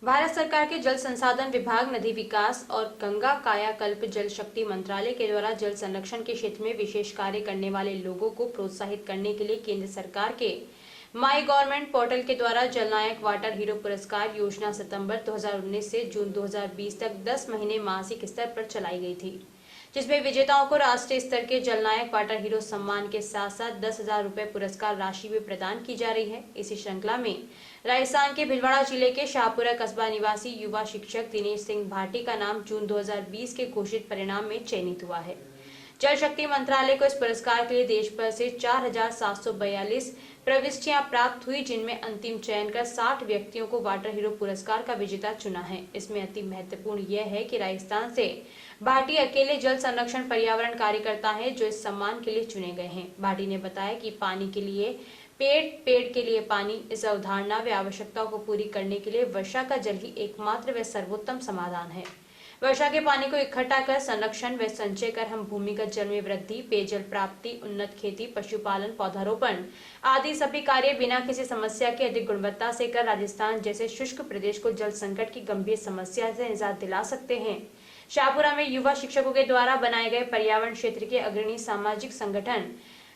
भारत सरकार के जल संसाधन विभाग, नदी विकास और गंगा कायाकल्प जल शक्ति मंत्रालय के द्वारा जल संरक्षण के क्षेत्र में विशेष कार्य करने वाले लोगों को प्रोत्साहित करने के लिए केंद्र सरकार के माई गवर्नमेंट पोर्टल के द्वारा जल नायक वाटर हीरो पुरस्कार योजना सितंबर 2019 से जून 2020 तक 10 महीने मासिक स्तर पर चलाई गई थी, जिसमें विजेताओं को राष्ट्रीय स्तर के जल नायक वाटर हीरो सम्मान के साथ साथ 10,000 रुपए पुरस्कार राशि भी प्रदान की जा रही है। इसी श्रृंखला में राजस्थान के भीलवाड़ा जिले के शाहपुरा कस्बा निवासी युवा शिक्षक दिनेश सिंह भाटी का नाम जून 2020 के घोषित परिणाम में चयनित हुआ है। जल शक्ति मंत्रालय को इस पुरस्कार के लिए देश भर से 4,742 प्रविष्टियां प्राप्त हुई, जिनमें अंतिम चयन कर 60 व्यक्तियों को वाटर हीरो पुरस्कार का विजेता चुना है। इसमें अति महत्वपूर्ण यह है कि राजस्थान से भाटी अकेले जल संरक्षण पर्यावरण कार्यकर्ता हैं जो इस सम्मान के लिए चुने गए हैं। भाटी ने बताया कि पानी के लिए पेड़, पेड़ के लिए पानी, इस अवधारणा व आवश्यकताओं को पूरी करने के लिए वर्षा का जल ही एकमात्र व सर्वोत्तम समाधान है। वर्षा के पानी को इकट्ठा कर संरक्षण व संचय कर हम भूमिगत जल में वृद्धि, पेयजल प्राप्ति, उन्नत खेती, पशुपालन, पौधारोपण आदि सभी कार्य बिना किसी समस्या के अधिक गुणवत्ता से कर राजस्थान जैसे शुष्क प्रदेश को जल संकट की गंभीर समस्या से निजात दिला सकते हैं। शाहपुरा में युवा शिक्षकों के द्वारा बनाए गए पर्यावरण क्षेत्र के अग्रणी सामाजिक संगठन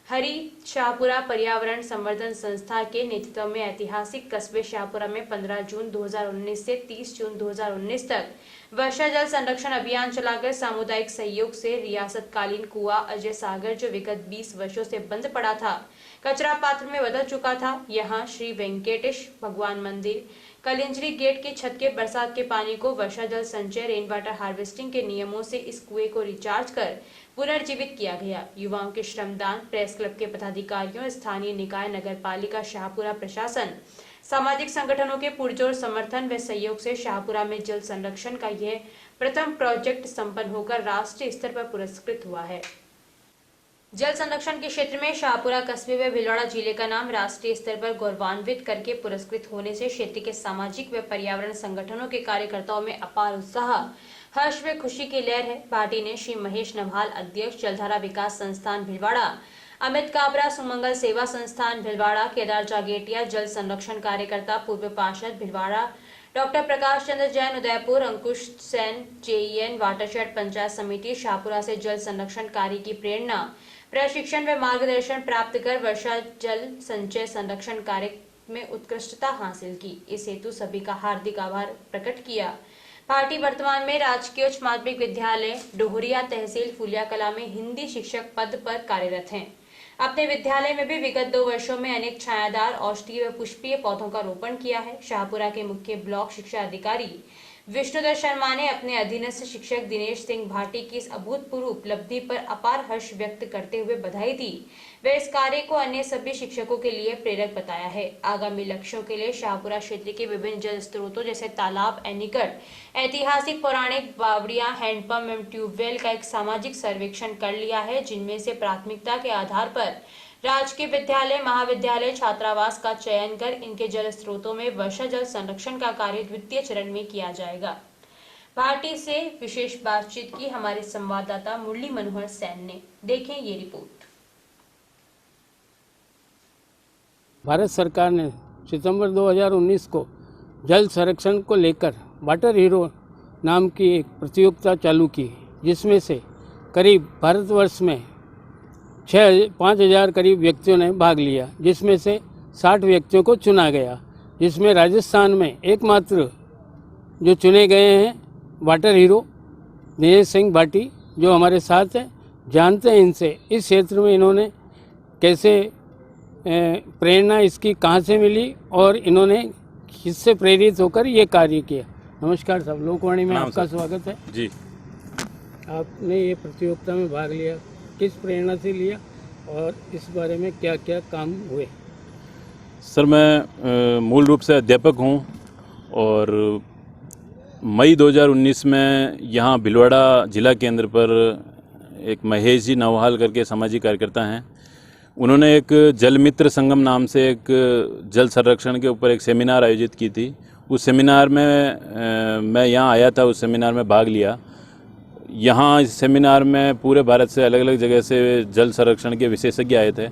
हरि शाहपुरा पर्यावरण संवर्धन संस्था के नेतृत्व में ऐतिहासिक कस्बे शाहपुरा में 15 जून 2019 से 30 जून 2019 तक वर्षा जल संरक्षण अभियान चलाकर सामुदायिक सहयोग से रियासतकालीन कुआं अजय सागर, जो विगत 20 वर्षों से बंद पड़ा था, कचरा पात्र में बदल चुका था। यहाँ श्री वेंकटेश भगवान मंदिर, कलिंजरी गेट की छत के बरसात के पानी को वर्षा जल संचय रेन वाटर हार्वेस्टिंग के नियमों से इस कुएं को रिचार्ज कर पुनर्जीवित किया गया। युवाओं के श्रमदान, प्रेस क्लब के पदाधिकारियों, स्थानीय निकाय, नगर पालिका शाहपुरा प्रशासन, सामाजिक संगठनों के पुरजोर समर्थन व सहयोग से शाहपुरा में जल संरक्षण का यह प्रथम प्रोजेक्ट संपन्न होकर राष्ट्रीय स्तर पर पुरस्कृत हुआ है। जल संरक्षण के क्षेत्र में शाहपुरा कस्बे व भीलवाड़ा जिले का नाम राष्ट्रीय स्तर पर गौरवान्वित करके पुरस्कृत होने से क्षेत्र के सामाजिक व पर्यावरण संगठनों के कार्यकर्ताओं में अपार उत्साह, हर्ष व खुशी की लहर है। भाटी ने श्री महेश नभाल, अध्यक्ष जलधारा विकास संस्थान भीलवाड़ा, अमित काबरा, सुमंगल सेवा संस्थान भीलवाड़ा, केदार जागेटिया जल संरक्षण कार्यकर्ता, पूर्व पार्षद भीलवाड़ा, डॉक्टर प्रकाश चंद्र जैन उदयपुर, अंकुश सेन जेईएन वाटरशेड पंचायत समिति शाहपुरा से जल संरक्षण कार्य की प्रेरणा, प्रशिक्षण व मार्गदर्शन प्राप्त कर वर्षा जल संचय संरक्षण कार्य में उत्कृष्टता हासिल की। इस हेतु सभी का हार्दिक आभार प्रकट किया। भाटी वर्तमान में राजकीय उच्च माध्यमिक विद्यालय डोहरिया तहसील फुलिया कला में हिंदी शिक्षक पद पर कार्यरत हैं। अपने विद्यालय में भी विगत 2 वर्षों में अनेक छायादार, औषधीय व पुष्पीय पौधों का रोपण किया है। शाहपुरा के मुख्य ब्लॉक शिक्षा अधिकारी विष्णुदत्त शर्मा ने अपने अधीनस्थ शिक्षक दिनेश सिंह भाटी की इस अभूतपूर्व उपलब्धि पर अपार हर्ष व्यक्त करते हुए बधाई दी व इस कार्य को अन्य सभी शिक्षकों के लिए प्रेरक बताया है। आगामी लक्ष्यों के लिए शाहपुरा क्षेत्र के विभिन्न जल स्रोतों जैसे तालाब, एनीकट, ऐतिहासिक पौराणिक बावड़ियां, हैंडपंप एवं ट्यूबवेल का एक सामाजिक सर्वेक्षण कर लिया है, जिनमें से प्राथमिकता के आधार पर राजकीय विद्यालय, महाविद्यालय, छात्रावास का चयन कर इनके जल स्रोतों में वर्षा जल संरक्षण का कार्य द्वितीय चरण में किया जाएगा। भाटी से विशेष बातचीत की हमारे संवाददाता मुरली मनोहर सेन ने। देखें ये रिपोर्ट। भारत सरकार ने सितंबर 2019 को जल संरक्षण को लेकर वाटर हीरो नाम की एक प्रतियोगिता चालू की, जिसमें से करीब भारतवर्ष में 5,000 करीब व्यक्तियों ने भाग लिया, जिसमें से 60 व्यक्तियों को चुना गया, जिसमें राजस्थान में एकमात्र जो चुने गए हैं वाटर हीरो दिनेश सिंह भाटी, जो हमारे साथ हैं। जानते हैं इनसे इस क्षेत्र में इन्होंने कैसे प्रेरणा इसकी कहाँ से मिली और इन्होंने किससे प्रेरित होकर ये कार्य किया। नमस्कार साहब, लोकवाणी में आपका स्वागत है जी। आपने ये प्रतियोगिता में भाग लिया, किस प्रेरणा से लिया और इस बारे में क्या क्या काम हुए? सर, मैं मूल रूप से अध्यापक हूँ और मई 2019 में यहाँ भीलवाड़ा जिला केंद्र पर एक महेश जी नवहाल करके सामाजिक कार्यकर्ता हैं। उन्होंने एक जल मित्र संगम नाम से एक जल संरक्षण के ऊपर एक सेमिनार आयोजित की थी। उस सेमिनार में मैं यहाँ आया था, उस सेमिनार में भाग लिया। यहाँ इस सेमिनार में पूरे भारत से अलग अलग जगह से जल संरक्षण के विशेषज्ञ आए थे।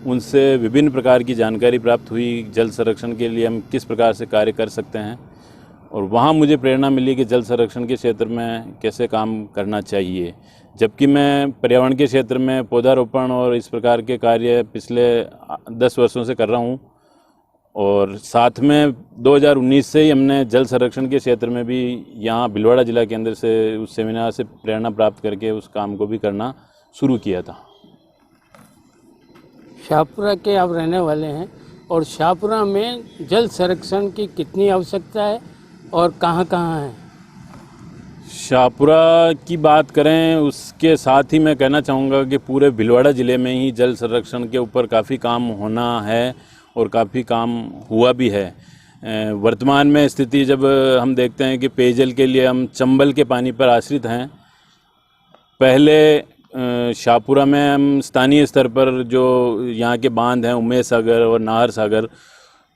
उनसे विभिन्न प्रकार की जानकारी प्राप्त हुई, जल संरक्षण के लिए हम किस प्रकार से कार्य कर सकते हैं। और वहाँ मुझे प्रेरणा मिली कि जल संरक्षण के क्षेत्र में कैसे काम करना चाहिए। जबकि मैं पर्यावरण के क्षेत्र में पौधारोपण और इस प्रकार के कार्य पिछले 10 वर्षों से कर रहा हूँ, और साथ में 2019 से ही हमने जल संरक्षण के क्षेत्र में भी यहाँ भीलवाड़ा जिला केंद्र से उस सेमिनार से प्रेरणा प्राप्त करके उस काम को भी करना शुरू किया था। शाहपुरा के आप रहने वाले हैं, और शाहपुरा में जल संरक्षण की कितनी आवश्यकता है और कहाँ है? शाहपुरा की बात करें उसके साथ ही मैं कहना चाहूँगा कि पूरे भीलवाड़ा ज़िले में ही जल संरक्षण के ऊपर काफ़ी काम होना है और काफ़ी काम हुआ भी है। वर्तमान में स्थिति जब हम देखते हैं कि पेयजल के लिए हम चंबल के पानी पर आश्रित हैं। पहले शाहपुरा में हम स्थानीय स्तर पर जो यहाँ के बांध हैं, उमेश सागर और नाहर सागर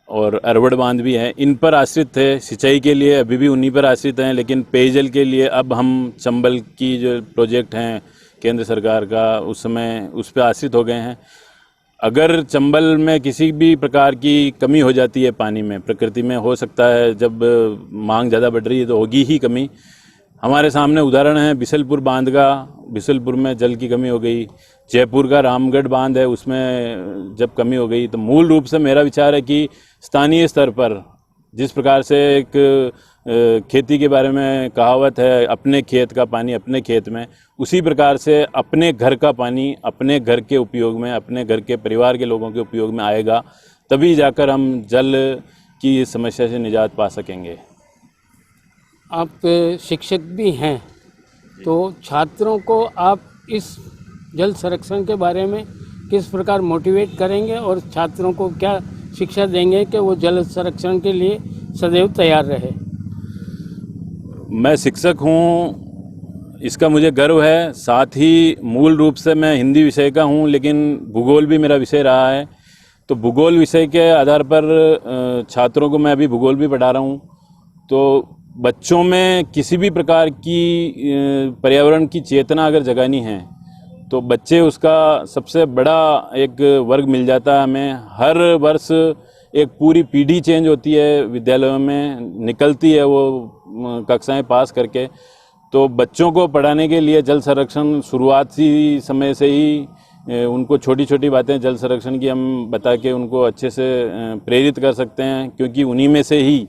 और अरवड़ बांध भी हैं, इन पर आश्रित थे। सिंचाई के लिए अभी भी उन्हीं पर आश्रित हैं, लेकिन पेयजल के लिए अब हम चंबल की जो प्रोजेक्ट हैं केंद्र सरकार का, उस समय उस पर आश्रित हो गए हैं। अगर चंबल में किसी भी प्रकार की कमी हो जाती है पानी में, प्रकृति में हो सकता है, जब मांग ज़्यादा बढ़ रही है तो होगी ही कमी। हमारे सामने उदाहरण है बिसलपुर बांध का। बिसलपुर में जल की कमी हो गई। जयपुर का रामगढ़ बांध है, उसमें जब कमी हो गई, तो मूल रूप से मेरा विचार है कि स्थानीय स्तर पर जिस प्रकार से एक खेती के बारे में कहावत है, अपने खेत का पानी अपने खेत में, उसी प्रकार से अपने घर का पानी अपने घर के उपयोग में, अपने घर के परिवार के लोगों के उपयोग में आएगा, तभी जाकर हम जल की समस्या से निजात पा सकेंगे। आप शिक्षक भी हैं, तो छात्रों को आप इस जल संरक्षण के बारे में किस प्रकार मोटिवेट करेंगे और छात्रों को क्या शिक्षा देंगे कि वो जल संरक्षण के लिए सदैव तैयार रहे? मैं शिक्षक हूँ, इसका मुझे गर्व है। साथ ही मूल रूप से मैं हिंदी विषय का हूँ, लेकिन भूगोल भी मेरा विषय रहा है। तो भूगोल विषय के आधार पर छात्रों को मैं अभी भूगोल भी पढ़ा रहा हूँ। तो बच्चों में किसी भी प्रकार की पर्यावरण की चेतना अगर जगानी है तो बच्चे उसका सबसे बड़ा एक वर्ग मिल जाता है हमें। हर वर्ष एक पूरी पीढ़ी चेंज होती है, विद्यालयों में निकलती है वो कक्षाएं पास करके। तो बच्चों को पढ़ाने के लिए जल संरक्षण शुरुआती समय से ही उनको छोटी छोटी बातें जल संरक्षण की हम बता के उनको अच्छे से प्रेरित कर सकते हैं, क्योंकि उन्हीं में से ही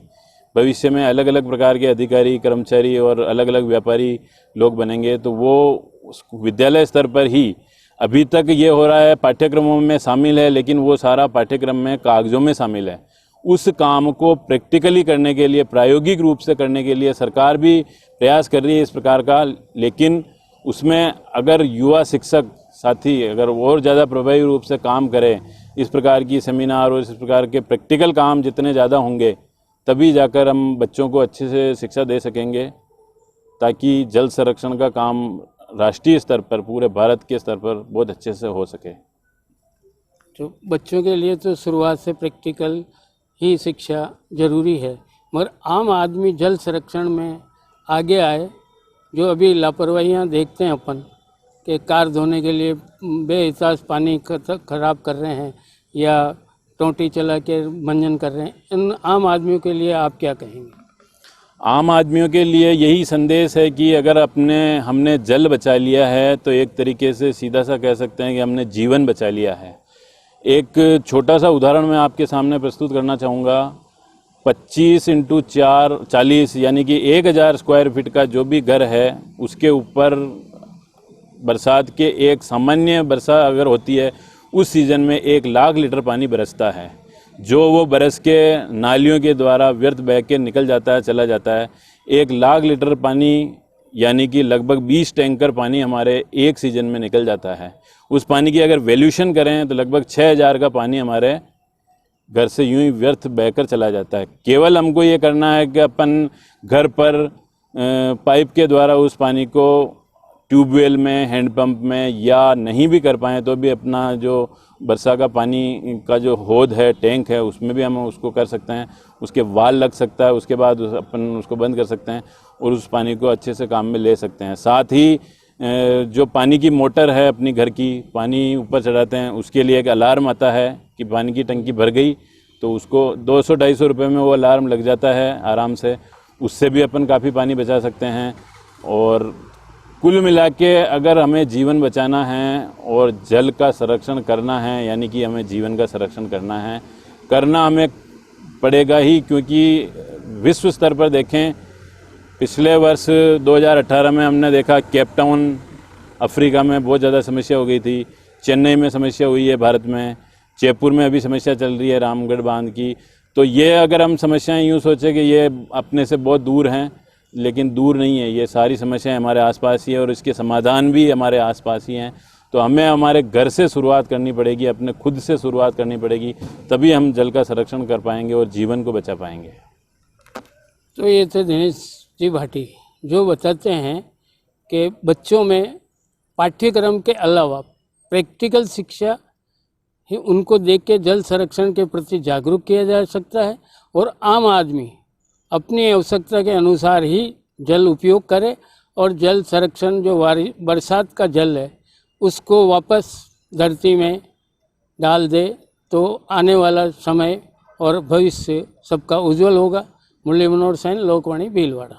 भविष्य में अलग अलग प्रकार के अधिकारी, कर्मचारी और अलग अलग व्यापारी लोग बनेंगे। तो वो विद्यालय स्तर पर ही अभी तक ये हो रहा है, पाठ्यक्रमों में शामिल है, लेकिन वो सारा पाठ्यक्रम में कागजों में शामिल है। उस काम को प्रैक्टिकली करने के लिए, प्रायोगिक रूप से करने के लिए सरकार भी प्रयास कर रही है इस प्रकार का। लेकिन उसमें अगर युवा शिक्षक साथी अगर और ज़्यादा प्रभावी रूप से काम करें, इस प्रकार की सेमिनार और इस प्रकार के प्रैक्टिकल काम जितने ज़्यादा होंगे, तभी जाकर हम बच्चों को अच्छे से शिक्षा दे सकेंगे, ताकि जल संरक्षण का काम राष्ट्रीय स्तर पर, पूरे भारत के स्तर पर बहुत अच्छे से हो सके। तो बच्चों के लिए तो शुरुआत से प्रैक्टिकल ही शिक्षा जरूरी है, मगर आम आदमी जल संरक्षण में आगे आए। जो अभी लापरवाहियाँ देखते हैं अपन कि कार धोने के लिए बेहिसाब पानी खराब कर रहे हैं या टोंटी चला के मंजन कर रहे हैं, इन आम आदमियों के लिए आप क्या कहेंगे? आम आदमियों के लिए यही संदेश है कि अगर हमने जल बचा लिया है तो एक तरीके से सीधा सा कह सकते हैं कि हमने जीवन बचा लिया है। एक छोटा सा उदाहरण मैं आपके सामने प्रस्तुत करना चाहूँगा। 25 × 4 40 यानी कि 1000 स्क्वायर फीट का जो भी घर है, उसके ऊपर बरसात के एक सामान्य वर्षा अगर होती है, उस सीज़न में 1 लाख लीटर पानी बरसता है, जो वो बरस के नालियों के द्वारा व्यर्थ बह के निकल जाता है, चला जाता है। 1 लाख लीटर पानी यानी कि लगभग 20 टैंकर पानी हमारे एक सीज़न में निकल जाता है। उस पानी की अगर वैल्यूशन करें तो लगभग 6000 का पानी हमारे घर से यूं ही व्यर्थ बहकर चला जाता है। केवल हमको ये करना है कि अपन घर पर पाइप के द्वारा उस पानी को ट्यूबवेल में, हैंडपंप में, या नहीं भी कर पाएँ तो भी अपना जो वर्षा का पानी का जो हौद है, टैंक है, उसमें भी हम उसको कर सकते हैं। उसके वाल लग सकता है, उसके बाद अपन उसको बंद कर सकते हैं और उस पानी को अच्छे से काम में ले सकते हैं। साथ ही जो पानी की मोटर है, अपनी घर की पानी ऊपर चढ़ाते हैं, उसके लिए एक अलार्म आता है कि पानी की टंकी भर गई, तो उसको 200-250 रुपये में वो अलार्म लग जाता है आराम से। उससे भी अपन काफ़ी पानी बचा सकते हैं। और कुल मिला के अगर हमें जीवन बचाना है और जल का संरक्षण करना है, यानी कि हमें जीवन का संरक्षण करना हमें पड़ेगा ही, क्योंकि विश्व स्तर पर देखें, पिछले वर्ष 2018 में हमने देखा केप टाउन अफ्रीका में बहुत ज़्यादा समस्या हो गई थी, चेन्नई में समस्या हुई है, भारत में जयपुर में अभी समस्या चल रही है रामगढ़ बांध की। तो ये अगर हम समस्याएं यूँ सोचें कि ये अपने से बहुत दूर हैं, लेकिन दूर नहीं है, ये सारी समस्याएं हमारे आसपास ही है और इसके समाधान भी हमारे आसपास ही हैं। तो हमें हमारे घर से शुरुआत करनी पड़ेगी, अपने खुद से शुरुआत करनी पड़ेगी, तभी हम जल का संरक्षण कर पाएंगे और जीवन को बचा पाएंगे। तो ये थे दिनेश जी भाटी, जो बताते हैं कि बच्चों में पाठ्यक्रम के अलावा प्रैक्टिकल शिक्षा ही उनको देख के जल संरक्षण के प्रति जागरूक किया जा सकता है और आम आदमी अपनी आवश्यकता के अनुसार ही जल उपयोग करे और जल संरक्षण जो बरसात का जल है उसको वापस धरती में डाल दे, तो आने वाला समय और भविष्य सबका उज्जवल होगा। मुरली मनोहर सैन, लोकवाणी, भीलवाड़ा।